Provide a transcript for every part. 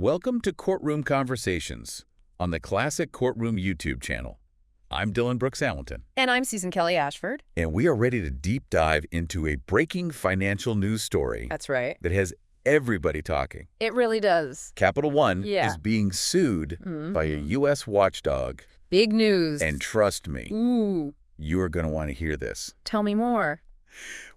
Welcome to Courtroom Conversations on the Classic Courtroom YouTube channel. I'm Dylan Brooks Hamilton. And I'm Susan Kelly Ashford. And we are ready to deep dive into a breaking financial news story. That's right. That has everybody talking. It really does. Capital One Yeah. is being sued by a U.S. watchdog. Big news. And trust me, Ooh. you are going to want to hear this. Tell me more.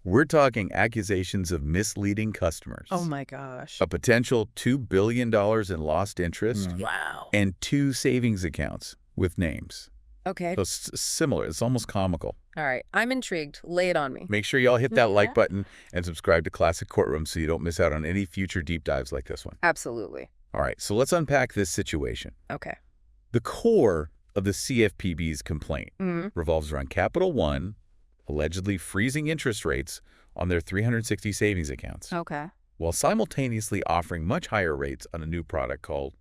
We're talking accusations of misleading customers. Oh my gosh. A potential $2 billion in lost interest. Wow. And 2 savings accounts with names. Okay. So similar. It's almost comical. All right. I'm intrigued. Lay it on me. Make sure y'all hit that like button and subscribe to Classic Courtroom so you don't miss out on any future deep dives like this one. Absolutely. All right, so let's unpack this situation. Okay. The core of the CFPB's complaint revolves around Capital One allegedly freezing interest rates on their 360 savings accounts, Okay. while simultaneously offering much higher rates on a new product called,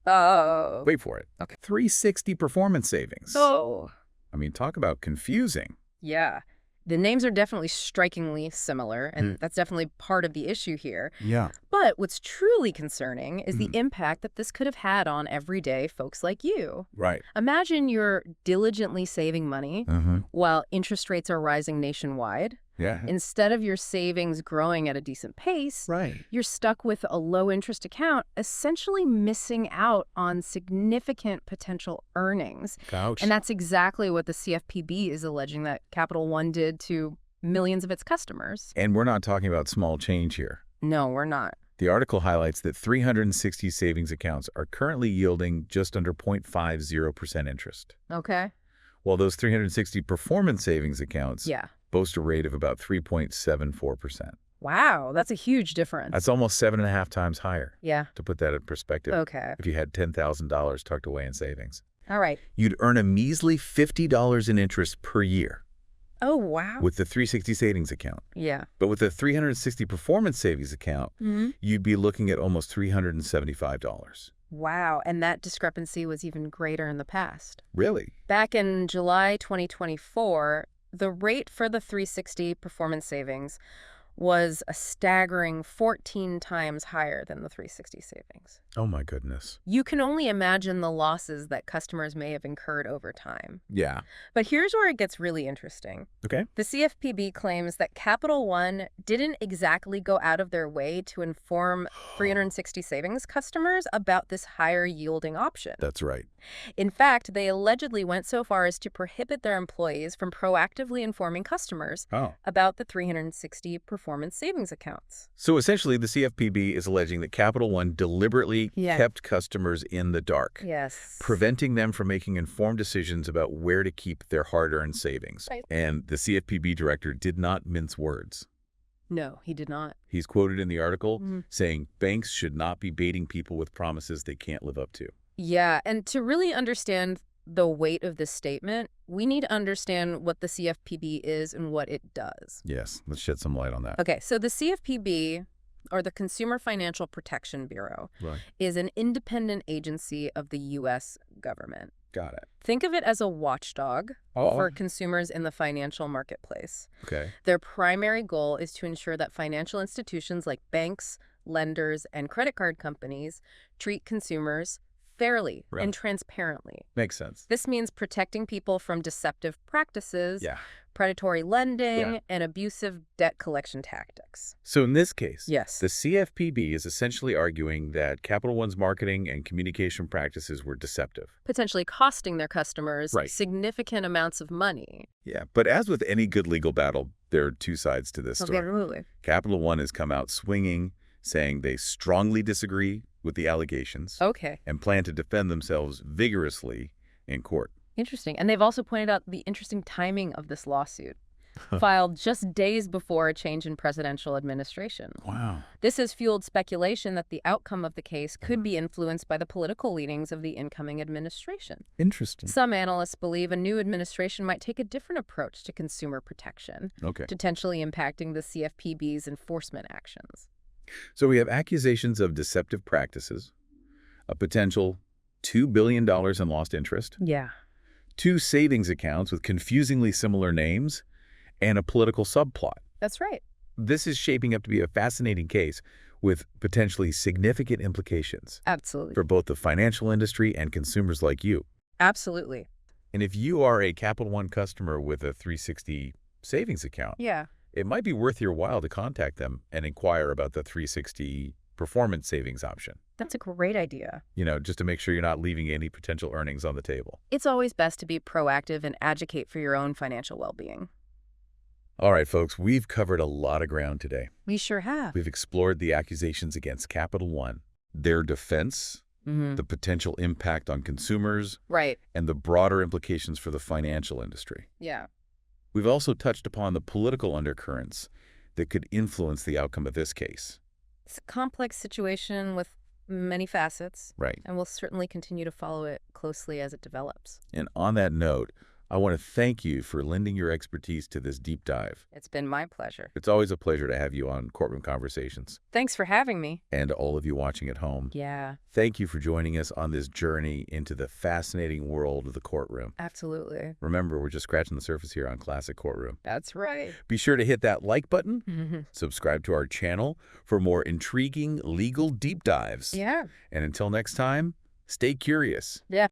Oh. wait for it, Okay. 360 Performance Savings. Oh. I mean, talk about confusing. Yeah. The names are definitely strikingly similar, and that's definitely part of the issue here. Yeah. But what's truly concerning is the impact that this could have had on everyday folks like you. Right. Imagine you're diligently saving money while interest rates are rising nationwide. Yeah. Instead of your savings growing at a decent pace, Right. you're stuck with a low-interest account, essentially missing out on significant potential earnings. Ouch. And that's exactly what the CFPB is alleging that Capital One did to millions of its customers. And we're not talking about small change here. No, we're not. The article highlights that 360 savings accounts are currently yielding just under 0.50% interest, Okay. while those 360 performance savings accounts Yeah. boast a rate of about 3.74%. Wow, that's a huge difference. That's almost 7.5 times higher, Yeah. to put that in perspective. Okay. If you had $10,000 tucked away in savings. All right. You'd earn a measly $50 in interest per year Oh, wow. with the 360 savings account. Yeah. But with the 360 performance savings account, you'd be looking at almost $375. Wow, and that discrepancy was even greater in the past. Really? Back in July 2024, the rate for the 360 performance savings was a staggering 14 times higher than the 360 savings. Oh my goodness. You can only imagine the losses that customers may have incurred over time. Yeah. But here's where it gets really interesting. Okay. The CFPB claims that Capital One didn't exactly go out of their way to inform 360 savings customers about this higher yielding option. That's right. In fact, they allegedly went so far as to prohibit their employees from proactively informing customers about the 360 performance savings accounts. So essentially, the CFPB is alleging that Capital One deliberately Yeah. kept customers in the dark, Yes. preventing them from making informed decisions about where to keep their hard-earned savings. Right. And the CFPB director did not mince words. No, he did not. He's quoted in the article saying banks should not be baiting people with promises they can't live up to. Yeah, and to really understand the weight of this statement, we need to understand what the CFPB is and what it does. Yes, let's shed some light on that. Okay, so the CFPB, or the Consumer Financial Protection Bureau, is an independent agency of the U.S. government. Got it. Think of it as a watchdog for consumers in the financial marketplace. Okay. Their primary goal is to ensure that financial institutions like banks, lenders, and credit card companies treat consumers fairly and transparently. Makes sense. This means protecting people from deceptive practices, predatory lending, and abusive debt collection tactics. So in this case, Yes. the CFPB is essentially arguing that Capital One's marketing and communication practices were deceptive. Potentially costing their customers significant amounts of money. Yeah, but as with any good legal battle, there are 2 sides to this story. Absolutely. Capital One has come out swinging, saying they strongly disagree with the allegations Okay. and plan to defend themselves vigorously in court. Interesting. And they've also pointed out the interesting timing of this lawsuit, filed just days before a change in presidential administration. Wow. This has fueled speculation that the outcome of the case could be influenced by the political leanings of the incoming administration. Interesting. Some analysts believe a new administration might take a different approach to consumer protection, potentially impacting the CFPB's enforcement actions. So we have accusations of deceptive practices, a potential $2 billion in lost interest, Yeah. 2 savings accounts with confusingly similar names, and a political subplot. That's right. This is shaping up to be a fascinating case with potentially significant implications Absolutely. for both the financial industry and consumers like you. Absolutely. And if you are a Capital One customer with a 360 savings account, Yeah. it might be worth your while to contact them and inquire about the 360 performance savings option. That's a great idea. Just to make sure you're not leaving any potential earnings on the table. It's always best to be proactive and advocate for your own financial well-being. All right, folks, we've covered a lot of ground today. We sure have. We've explored the accusations against Capital One, their defense, the potential impact on consumers, Right. and the broader implications for the financial industry. Yeah. We've also touched upon the political undercurrents that could influence the outcome of this case. It's a complex situation with many facets, Right. and we'll certainly continue to follow it closely as it develops. And on that note, I want to thank you for lending your expertise to this deep dive. It's been my pleasure. It's always a pleasure to have you on Courtroom Conversations. Thanks for having me. And to all of you watching at home, Yeah, thank you for joining us on this journey into the fascinating world of the courtroom. absolutely. Remember, we're just scratching the surface here on Classic Courtroom. That's right. Be sure to hit that like button, subscribe to our channel for more intriguing legal deep dives. Yeah. And until next time, stay curious. Yeah.